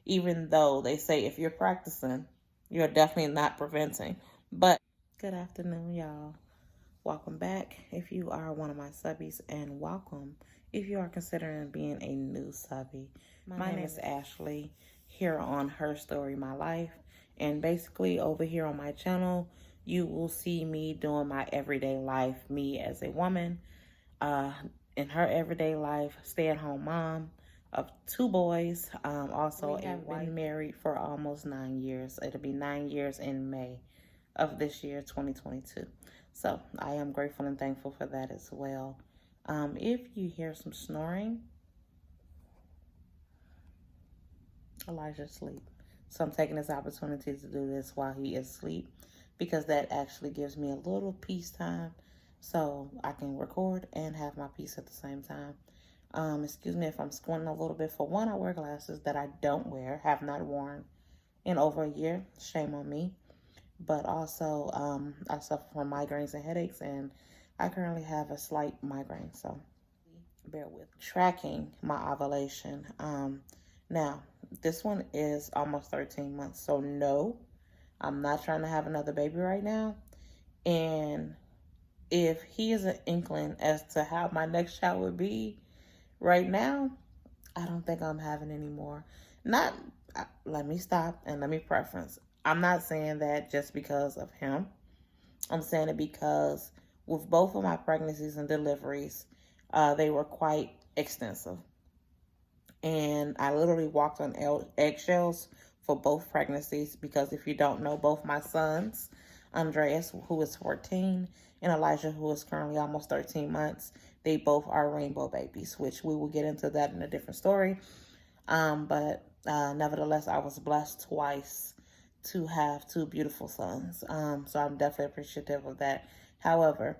even though they say if you're practicing, you're definitely not preventing. But good afternoon, y'all. Welcome back if you are one of my subbies, and welcome if you are considering being a new subby. My name is Ashley, here on Her Story, My Life. And basically over here on my channel, you will see me doing my everyday life, me as a woman, in her everyday life, stay-at-home mom of 2 boys. Also, we have been married for almost 9 years. It'll be 9 years in May of this year, 2022. So I am grateful and thankful for that as well. If you hear some snoring, Elijah's asleep. So I'm taking this opportunity to do this while he is asleep, because that actually gives me a little peace time so I can record and have my peace at the same time. Excuse me if I'm squinting a little bit. For one, I wear glasses that I don't wear, have not worn in over a year. Shame on me. But also, I suffer from migraines and headaches, and I currently have a slight migraine, so bear with. Tracking my ovulation. Now, this one is almost 13 months, so no, I'm not trying to have another baby right now. And if he is an inkling as to how my next child would be right now, I don't think I'm having any more. Let me stop and let me preference. I'm not saying that just because of him. I'm saying it because with both of my pregnancies and deliveries, they were quite extensive. And I literally walked on eggshells for both pregnancies, because if you don't know, both my sons, Andreas, who is 14, and Elijah, who is currently almost 13 months, they both are rainbow babies, which we will get into that in a different story. But nevertheless, I was blessed twice to have 2 beautiful sons. So I'm definitely appreciative of that. However,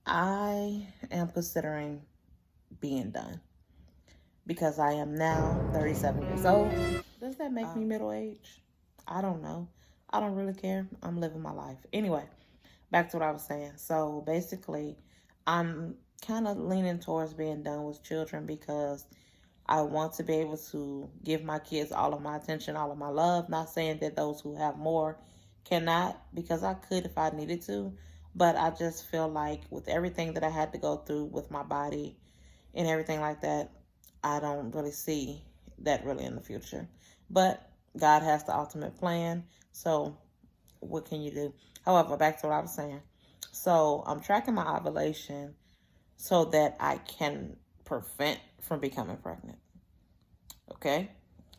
I am considering being done, because I am now 37 years old. Does that make me middle-aged? I don't know. I don't really care. I'm living my life. Anyway, back to what I was saying. So basically, I'm kind of leaning towards being done with children, because I want to be able to give my kids all of my attention, all of my love. Not saying that those who have more cannot, because I could if I needed to. But I just feel like with everything that I had to go through with my body and everything like that, I don't really see that really in the future. But God has the ultimate plan. So what can you do? However, back to what I was saying. So I'm tracking my ovulation so that I can prevent from becoming pregnant. Okay?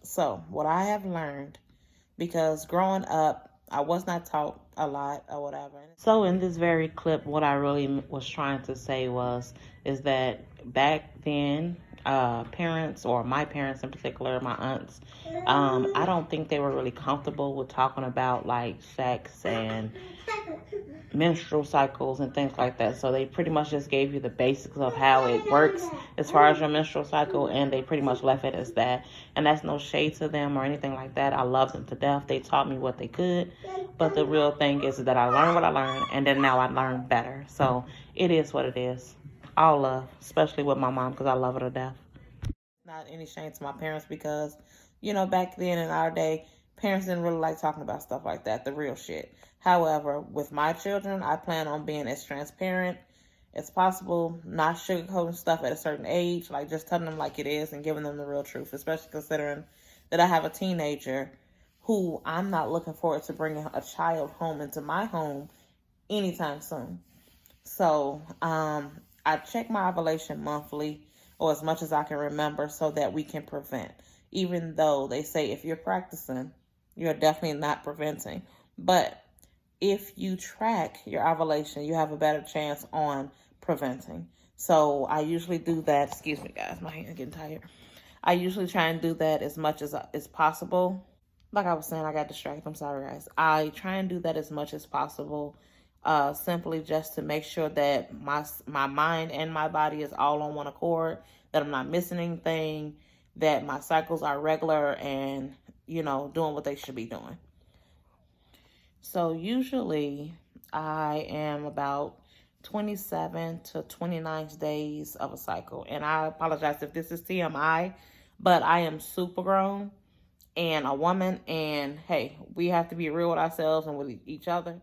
So what I have learned, because growing up, I was not taught a lot or whatever. So in this very clip, what I really was trying to say is that back then, parents, or my parents in particular, my aunts, I don't think they were really comfortable with talking about like sex and menstrual cycles and things like that. So they pretty much just gave you the basics of how it works as far as your menstrual cycle, and they pretty much left it as that. And that's no shade to them or anything like that. I love them to death. They taught me what they could. But the real thing is that I learned what I learned, and then now I learn better. So it is what it is. All love, especially with my mom, because I love her to death. Not any shame to my parents, because, back then in our day, parents didn't really like talking about stuff like that, the real shit. However, with my children, I plan on being as transparent as possible, not sugarcoating stuff at a certain age, like just telling them like it is and giving them the real truth, especially considering that I have a teenager who I'm not looking forward to bringing a child home into my home anytime soon. So I check my ovulation monthly, or as much as I can remember, so that we can prevent. Even though they say if you're practicing, you're definitely not preventing. But if you track your ovulation, you have a better chance on preventing. So I usually do that. Excuse me, guys. My hand's getting tired. I usually try and do that as much as possible. Like I was saying, I got distracted. I'm sorry, guys. I try and do that as much as possible, simply just to make sure that my mind and my body is all on one accord, that I'm not missing anything, that my cycles are regular and, doing what they should be doing. So usually I am about 27 to 29 days of a cycle. And I apologize if this is TMI, but I am super grown. and a woman. And hey, we have to be real with ourselves and with each other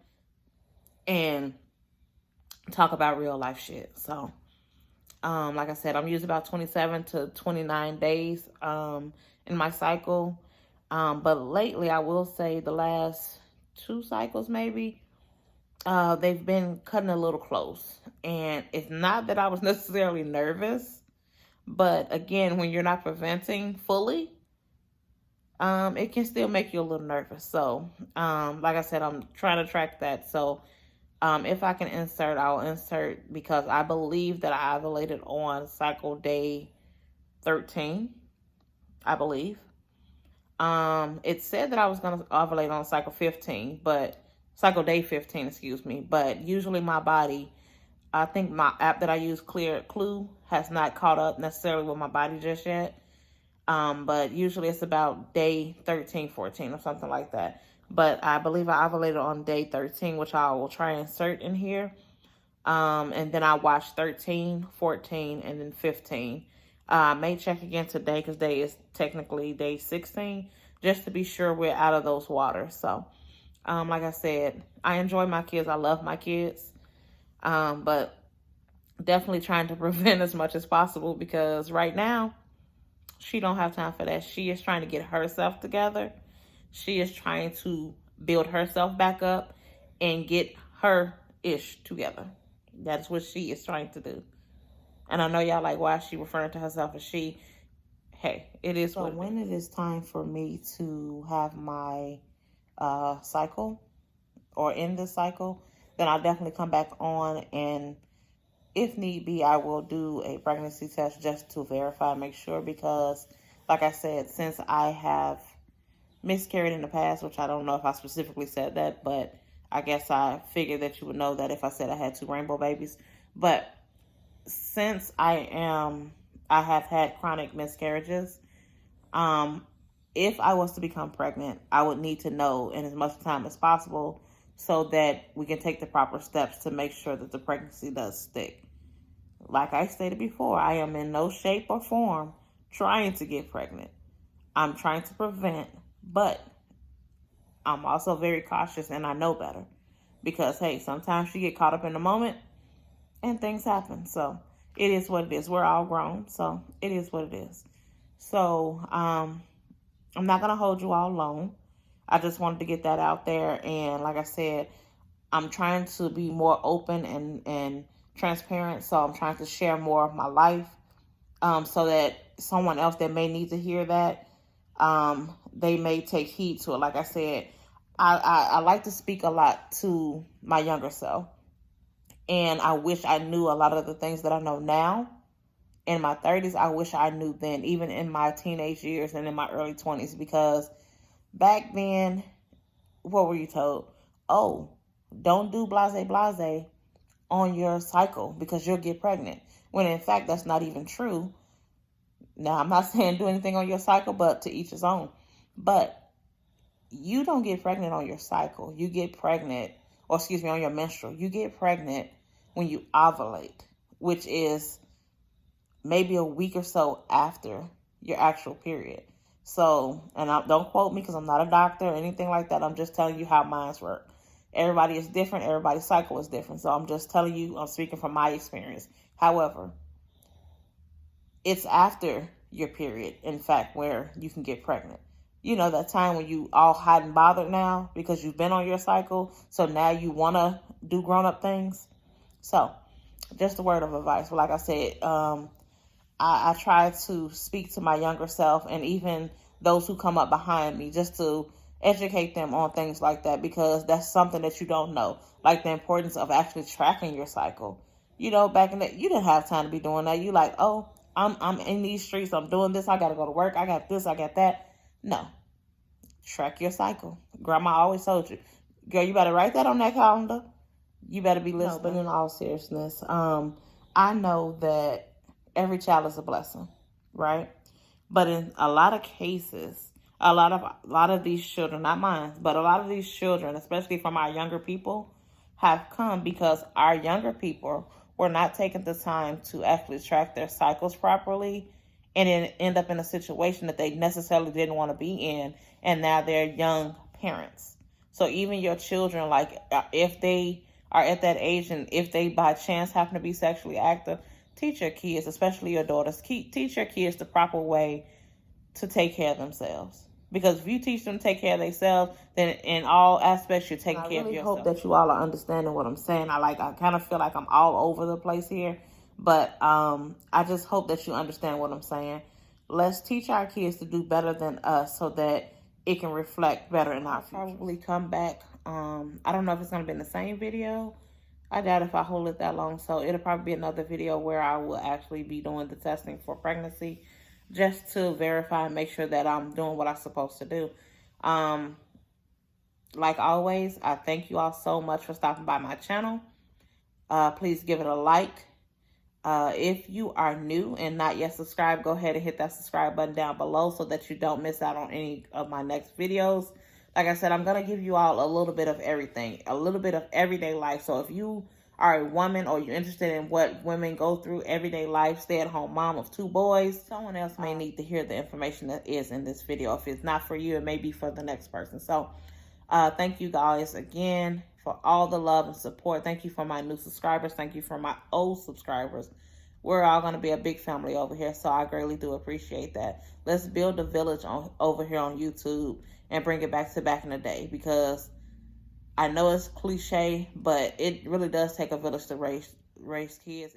and talk about real life shit. So, like I said, I'm usually about 27 to 29 days in my cycle. But lately, I will say the last 2 cycles maybe, they've been cutting a little close. And it's not that I was necessarily nervous, but again, when you're not preventing fully, it can still make you a little nervous. So, like I said, I'm trying to track that. So, if I can insert, I'll insert, because I believe that I ovulated on cycle day 13, I believe. It said that I was going to ovulate on cycle 15, but cycle day 15, excuse me. But usually my body, I think my app that I use, Clue, has not caught up necessarily with my body just yet. But usually it's about day 13, 14 or something like that. But I believe I ovulated on day 13, which I will try and insert in here. And then I watched 13, 14, and then 15. I may check again today because today is technically day 16, just to be sure we're out of those waters. So, like I said, I enjoy my kids. I love my kids. But definitely trying to prevent as much as possible, because right now, she don't have time for that. She is trying to get herself together. She is trying to build herself back up and get her ish together. That's what she is trying to do. And I know y'all like, why is she referring to herself as she? Hey, it is what it is. So when it is time for me to have my cycle, or end this cycle, then I'll definitely come back on, and if need be, I will do a pregnancy test just to verify and make sure, because like I said, since I have miscarried in the past, which I don't know if I specifically said that, but I guess I figured that you would know that if I said I had 2 rainbow babies. But since I have had chronic miscarriages, if I was to become pregnant, I would need to know in as much time as possible so that we can take the proper steps to make sure that the pregnancy does stick. Like I stated before, I am in no shape or form trying to get pregnant. I'm trying to prevent, but I'm also very cautious, and I know better. Because, hey, sometimes you get caught up in the moment and things happen. So it is what it is. We're all grown, so it is what it is. So I'm not going to hold you all long. I just wanted to get that out there. And like I said, I'm trying to be more open and transparent. So I'm trying to share more of my life, so that someone else that may need to hear that, they may take heed to it. Like I said, I like to speak a lot to my younger self. And I wish I knew a lot of the things that I know now in my 30s. I wish I knew then, even in my teenage years and in my early 20s, because back then, what were you told? Oh, don't do blase blase on your cycle because you'll get pregnant. When in fact, that's not even true. Now, I'm not saying do anything on your cycle, but to each his own. But you don't get pregnant on your cycle. You get pregnant, or excuse me, on your menstrual. You get pregnant when you ovulate, which is maybe a week or so after your actual period. So, and don't quote me because I'm not a doctor or anything like that. I'm just telling you how mine work. Everybody is different. Everybody's cycle is different. So I'm just telling you, I'm speaking from my experience. However, it's after your period, in fact, where you can get pregnant. You know, that time when you all hot and bothered now because you've been on your cycle. So now you want to do grown-up things. So just a word of advice. But like I said, I try to speak to my younger self and even those who come up behind me, just to educate them on things like that, because that's something that you don't know, like the importance of actually tracking your cycle. You know, back in the, you didn't have time to be doing that. You like, oh, I'm in these streets, I'm doing this, I got to go to work, I got this, I got that. No, track your cycle. Grandma always told you, girl, you better write that on that calendar. You better be listening. No, but in all seriousness, I know that every child is a blessing, right? But in a lot of cases, a lot of these children, not mine, but a lot of these children, especially from our younger people, have come because our younger people were not taking the time to actually track their cycles properly and then end up in a situation that they necessarily didn't want to be in, and now they're young parents. So even your children, like if they are at that age and if they by chance happen to be sexually active, teach your kids, especially your daughters, teach your kids the proper way to take care of themselves. Because if you teach them to take care of themselves, then in all aspects you're taking care of yourself. I really hope that you all are understanding what I'm saying. I kind of feel like I'm all over the place here, but I just hope that you understand what I'm saying. Let's teach our kids to do better than us so that it can reflect better in our future. I'll probably come back. I don't know if it's going to be in the same video. I doubt if I hold it that long, so it'll probably be another video where I will actually be doing the testing for pregnancy, just to verify and make sure that I'm doing what I'm supposed to do. Like always, I thank you all so much for stopping by my channel. Please give it a like. If you are new and not yet subscribed, go ahead and hit that subscribe button down below so that you don't miss out on any of my next videos. Like I said, I'm going to give you all a little bit of everything, a little bit of everyday life. So if you are a woman or you're interested in what women go through everyday life, stay-at-home mom of 2 boys, someone else may need to hear the information that is in this video. If it's not for you, it may be for the next person. So thank you guys again for all the love and support. Thank you for my new subscribers. Thank you for my old subscribers. We're all going to be a big family over here, so I greatly do appreciate that. Let's build a village over here on YouTube and bring it back to back in the day, because I know it's cliche, but it really does take a village to raise kids.